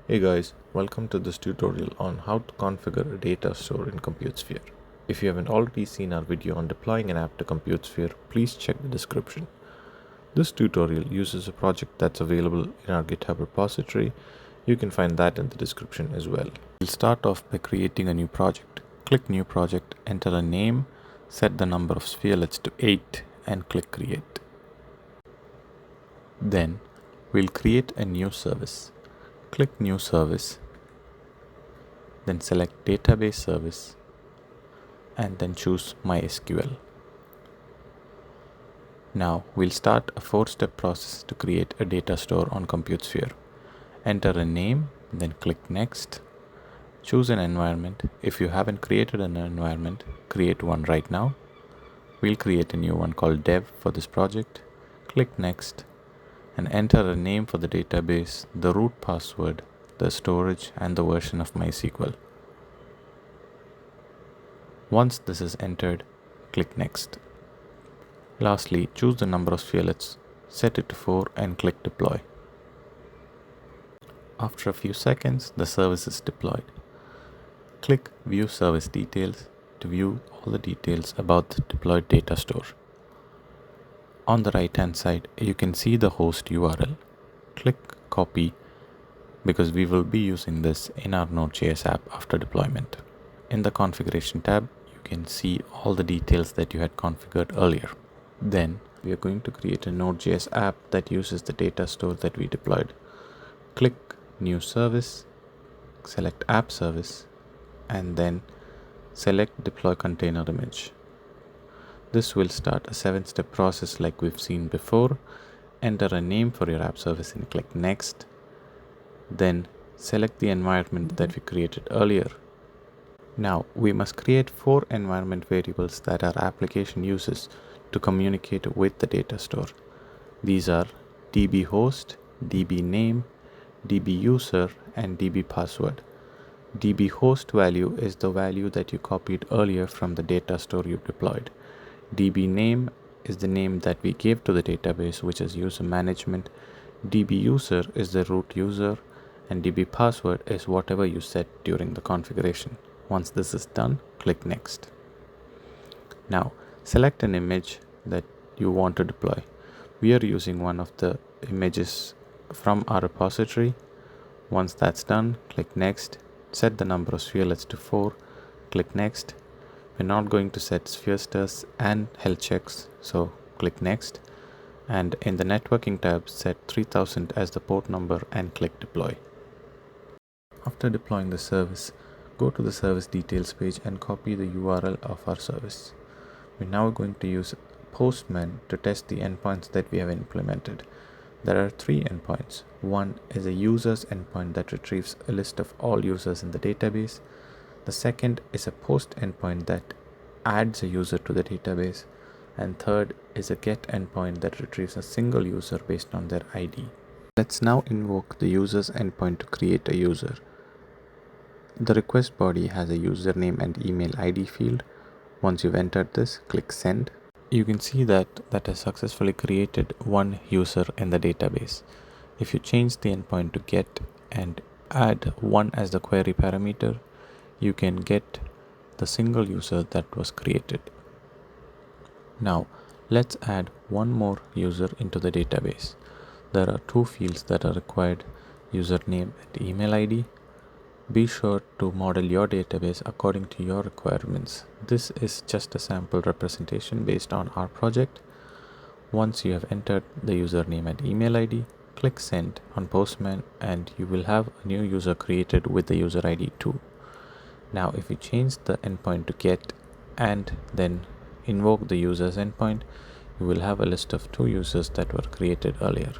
Hey guys, welcome to this tutorial on how to configure a data store in ComputeSphere. If you haven't already seen our video on deploying an app to ComputeSphere, please check the description. This tutorial uses a project that's available in our GitHub repository. You can find that in the description as well. We'll start off by creating a new project. Click New Project, enter a name, set the number of spherelets to 8 and click Create. Then we'll create a new service. Click New Service, then select Database Service, and then choose MySQL. Now we'll start a 4-step process to create a data store on ComputeSphere. Enter a name, then click Next. Choose an environment. If you haven't created an environment, create one right now. We'll create a new one called Dev for this project. Click Next and enter a name for the database, the root password, the storage, and the version of MySQL. Once this is entered, click Next. Lastly, choose the number of spherelets, set it to 4 and click Deploy. After a few seconds, the service is deployed. Click View Service Details to view all the details about the deployed data store. On the right hand side, you can see the host URL. Click Copy because we will be using this in our Node.js app after deployment. In the Configuration tab, you can see all the details that you had configured earlier. Then we are going to create a Node.js app that uses the data store that we deployed. Click New Service, select App Service, and then select Deploy Container Image. This will start a 7-step process like we've seen before. Enter a name for your app service and click Next. Then select the environment that we created earlier. Now we must create 4 environment variables that our application uses to communicate with the data store. These are db host, db name, db user, and db password. db host value is the value that you copied earlier from the data store you deployed. db name is the name that we gave to the database, which is user management. db user is the root user, and db password is whatever you set during the configuration. Once this is done, click Next. Now select an image that you want to deploy. We are using one of the images from our repository. Once that's done, click Next. Set the number of spherelets to 4. Click Next. We're not going to set sphere stars and health checks, so click Next. And in the networking tab, set 3000 as the port number and click Deploy. After deploying the service, go to the service details page and copy the URL of our service. We're now going to use Postman to test the endpoints that we have implemented. There are 3 endpoints. One is a user's endpoint that retrieves a list of all users in the database. The second is a post endpoint that adds a user to the database. And third is a get endpoint that retrieves a single user based on their ID. Let's now invoke the user's endpoint to create a user. The request body has a username and email ID field. Once you've entered this, click Send. You can see that has successfully created one user in the database. If you change the endpoint to get and add 1 as the query parameter, you can get the single user that was created. Now let's add one more user into the database. There are 2 fields that are required: username and email ID. Be sure to model your database according to your requirements. This is just a sample representation based on our project. Once you have entered the username and email ID, click Send on Postman and you will have a new user created with the user ID 2. Now if you change the endpoint to get and then invoke the user's endpoint, you will have a list of 2 users that were created earlier.